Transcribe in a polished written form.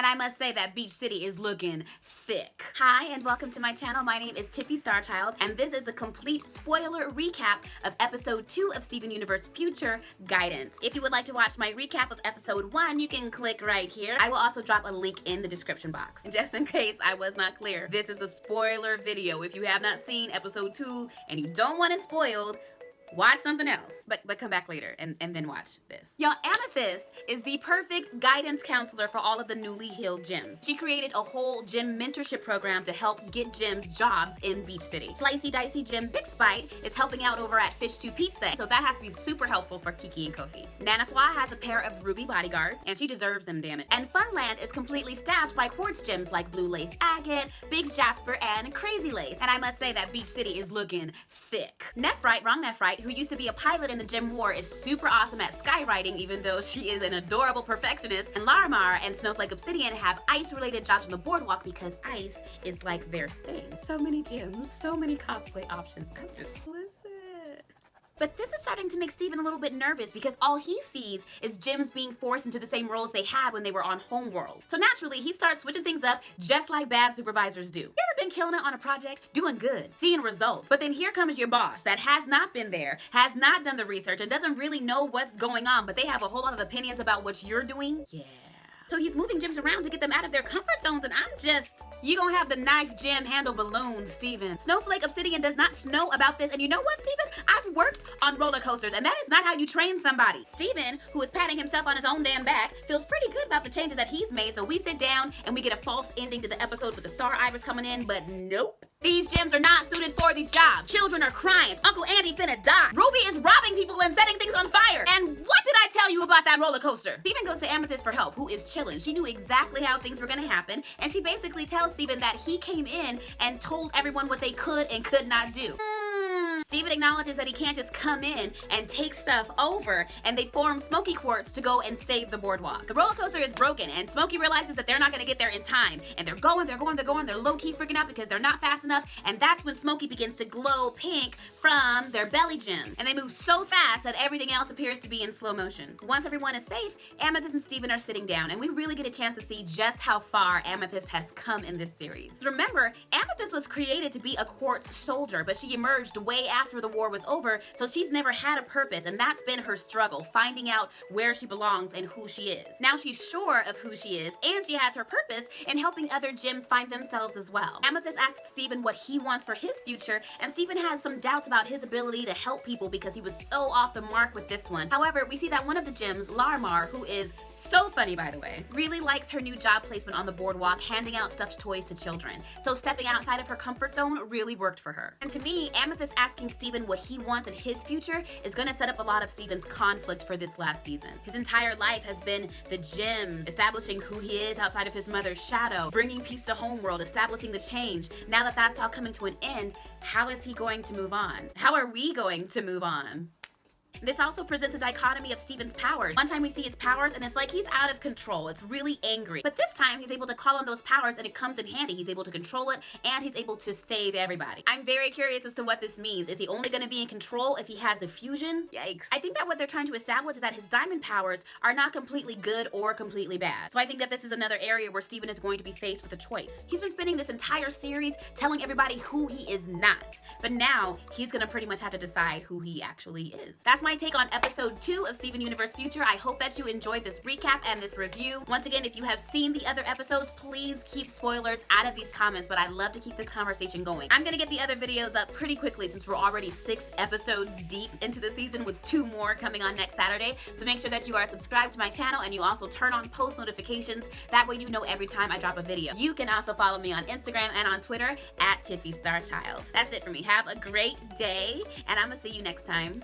And I must say that Beach City is looking thick. Hi, and welcome to my channel. My name is Tiffy Starchild, and this is a complete spoiler recap of episode 2 of Steven Universe Future Guidance. If you would like to watch my recap of episode 1, you can click right here. I will also drop a link in the description box. Just in case I was not clear, this is a spoiler video. If you have not seen episode 2 and you don't want it spoiled, watch something else, but come back later and then watch this. Y'all, Amethyst is the perfect guidance counselor for all of the newly healed gyms. She created a whole gym mentorship program to help get gyms jobs in Beach City. Slicey Dicey Gym Big Spite is helping out over at Fish 2 Pizza, so that has to be super helpful for Kiki and Kofi. Nana Fly has a pair of Ruby bodyguards, and she deserves them, damn it. And Funland is completely staffed by quartz gyms like Blue Lace Agate, Biggs Jasper, and Crazy Lace. And I must say that Beach City is looking thick. Nephrite, wrong Nephrite, who used to be a pilot in the gym war, is super awesome at skywriting, even though she is an adorable perfectionist. And Larimar and Snowflake Obsidian have ice-related jobs on the boardwalk because ice is like their thing. So many gyms, so many cosplay options. I'm just But this is starting to make Steven a little bit nervous because all he sees is gyms being forced into the same roles they had when they were on Homeworld. So naturally, he starts switching things up just like bad supervisors do. You ever been killing it on a project? Doing good, seeing results. But then here comes your boss that has not been there, has not done the research, and doesn't really know what's going on, but they have a whole lot of opinions about what you're doing. Yeah. So he's moving gyms around to get them out of their comfort zones, and I'm just, you gonna have the knife gym handle balloons, Steven. Snowflake Obsidian does not know about this, and you know what, Steven? I've worked on roller coasters, and that is not how you train somebody. Steven, who is patting himself on his own damn back, feels pretty good about the changes that he's made, so we sit down and we get a false ending to the episode with the Star Iris coming in, but nope. These gyms are not suited for these jobs. Children are crying. Uncle Andy finna die. Ruby is robbing people and setting things on fire. And what did I tell you about that roller coaster? Steven goes to Amethyst for help, who is chilling. She knew exactly how things were gonna happen, and she basically tells Steven that he came in and told everyone what they could and could not do. Steven acknowledges that he can't just come in and take stuff over, and they form Smokey Quartz to go and save the boardwalk. The roller coaster is broken, and Smokey realizes that they're not gonna get there in time, and they're going, they're low-key freaking out because they're not fast enough, and that's when Smokey begins to glow pink from their belly gym, and they move so fast that everything else appears to be in slow motion. Once everyone is safe, Amethyst and Steven are sitting down, and we really get a chance to see just how far Amethyst has come in this series. Remember, Amethyst was created to be a quartz soldier, but she emerged way after the war was over, so she's never had a purpose, and that's been her struggle, finding out where she belongs and who she is. Now she's sure of who she is, and she has her purpose in helping other gyms find themselves as well. Amethyst asks Steven what he wants for his future, and Steven has some doubts about his ability to help people because he was so off the mark with this one. However, we see that one of the gyms, Larimar, who is so funny by the way, really likes her new job placement on the boardwalk, handing out stuffed toys to children. So stepping outside of her comfort zone really worked for her. And to me, Amethyst asking Steven what he wants in his future is going to set up a lot of Steven's conflict for this last season. His entire life has been the gym, establishing who he is outside of his mother's shadow, bringing peace to Homeworld, establishing the change. Now that that's all coming to an end, how is he going to move on? How are we going to move on? This also presents a dichotomy of Steven's powers. One time we see his powers and it's like he's out of control. It's really angry. But this time he's able to call on those powers and it comes in handy. He's able to control it and he's able to save everybody. I'm very curious as to what this means. Is he only going to be in control if he has a fusion? Yikes. I think that what they're trying to establish is that his diamond powers are not completely good or completely bad. So I think that this is another area where Steven is going to be faced with a choice. He's been spending this entire series telling everybody who he is not. But now he's going to pretty much have to decide who he actually is. That's my take on episode 2 of Steven Universe Future. I hope that you enjoyed this recap and this review. Once again, if you have seen the other episodes, please keep spoilers out of these comments, but I'd love to keep this conversation going. I'm gonna get the other videos up pretty quickly since we're already 6 episodes deep into the season with 2 more coming on next Saturday. So make sure that you are subscribed to my channel and you also turn on post notifications. That way you know every time I drop a video. You can also follow me on Instagram and on Twitter at Tiffy Starchild. That's it for me. Have a great day, and I'm gonna see you next time.